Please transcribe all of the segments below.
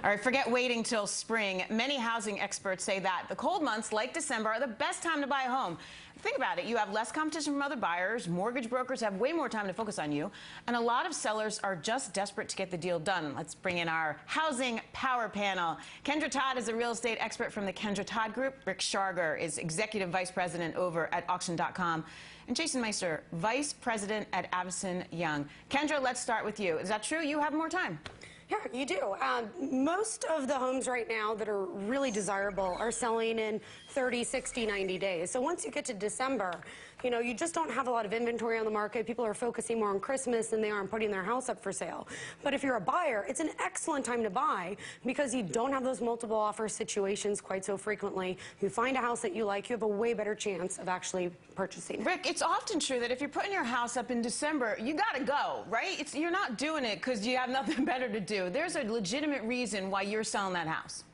All right, forget waiting till spring. Many housing experts say that the cold months, like December, are the best time to buy a home. Think about it. You have less competition from other buyers. Mortgage brokers have way more time to focus on you. And a lot of sellers are just desperate to get the deal done. Let's bring in our housing power panel. Kednra Todd is a real estate expert from the Kednra Todd Group. Rick Sharga is executive vice president over at auction.com. And Jason Meister, vice president at Avison Young. Kednra, let's start with you. Is that true? You have more time. Yeah, you do. Most of the homes right now that are really desirable are selling in 30, 60, 90 days. So once you get to December, you know, you just don't have a lot of inventory on the market. People are focusing more on Christmas than they are on putting their house up for sale. But if you're a buyer, it's an excellent time to buy because you don't have those multiple offer situations quite so frequently. You find a house that you like, you have a way better chance of actually purchasing it. Rick, it's often true that if you're putting your house up in December, you got to go, right? You're not doing it because you have nothing better to do. There's a legitimate reason why you're selling that house.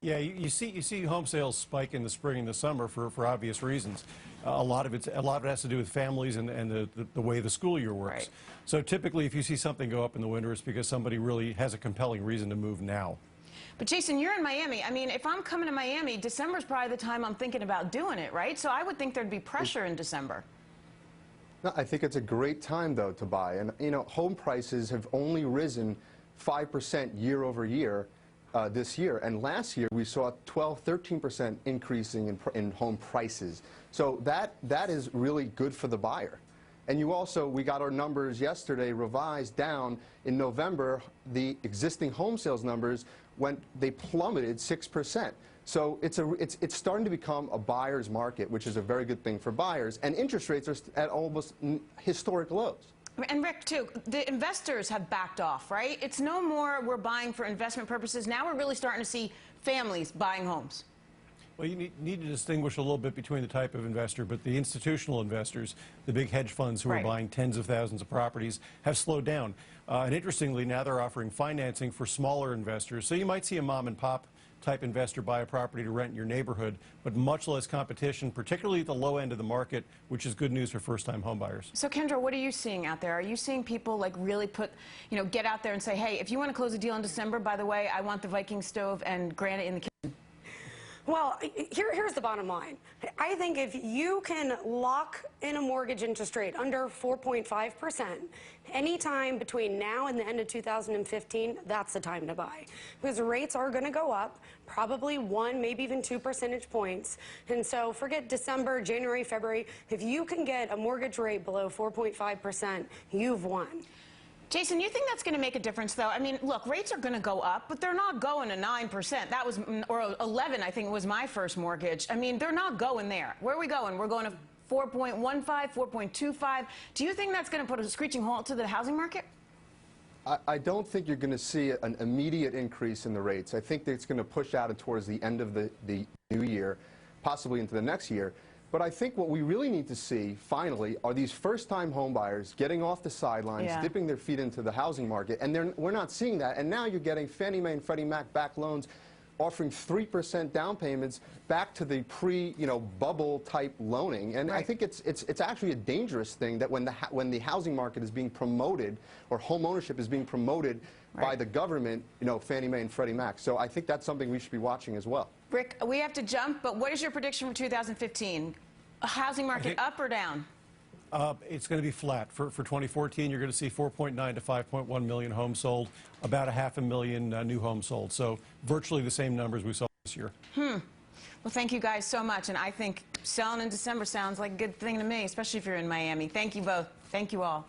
Yeah, you see home sales spike in the spring and the summer for obvious reasons. A lot of it has to do with families and the way the school year works. Right. So typically, if you see something go up in the winter, it's because somebody really has a compelling reason to move now. But Jason, you're in Miami. I mean, if I'm coming to Miami, December's probably the time I'm thinking about doing it, right? So I would think there'd be pressure in December. No, I think it's a great time, though, to buy. And, you know, home prices have only risen 5% year over year this year. And last year, we saw 12, 13% increasing in home prices. So that is really good for the buyer. And we got our numbers yesterday revised down. In November, the existing home sales numbers they plummeted 6%. So it's starting to become a buyer's market, which is a very good thing for buyers. And interest rates are at almost historic lows. And Rick, too, the investors have backed off, right? It's no more we're buying for investment purposes. Now we're really starting to see families buying homes. Well, you need to distinguish a little bit between the type of investor, but the institutional investors, the big hedge funds who are buying tens of thousands of properties, have slowed down. And interestingly, now they're offering financing for smaller investors. So you might see a mom and pop type investor buy a property to rent in your neighborhood, but much less competition, particularly at the low end of the market, which is good news for first-time home buyers. So, Kednra, what are you seeing out there? Are you seeing people like really get out there and say, hey, if you want to close a deal in December, by the way, I want the Viking stove and granite in the kitchen? Well, here's the bottom line. I think if you can lock in a mortgage interest rate under 4.5%, anytime between now and the end of 2015, that's the time to buy. Because rates are going to go up, probably 1, maybe even 2 percentage points. And so forget December, January, February. If you can get a mortgage rate below 4.5%, you've won. Jason, you think that's going to make a difference, though? I mean, look, rates are going to go up, but they're not going to 9%. That was, or 11, I think, was my first mortgage. I mean, they're not going there. Where are we going? We're going to 4.15, 4.25. Do you think that's going to put a screeching halt to the housing market? I don't think you're going to see an immediate increase in the rates. I think that it's going to push out towards the end of the new year, possibly into the next year. But I think what we really need to see, finally, are these first-time home buyers getting off the sidelines, dipping their feet into the housing market, and we're not seeing that. And now you're getting Fannie Mae and Freddie Mac backed loans offering 3% down payments back to the bubble type loaning. And I think it's actually a dangerous thing that when the housing market is being promoted or home ownership is being promoted by the government, Fannie Mae and Freddie Mac. So I think that's something we should be watching as well. Rick, we have to jump, but what is your prediction for 2015? A housing market up or down? It's going to be flat. For 2014, you're going to see 4.9 to 5.1 million homes sold, about 500,000 new homes sold. So virtually the same numbers we saw this year. Well, thank you guys so much. And I think selling in December sounds like a good thing to me, especially if you're in Miami. Thank you both. Thank you all.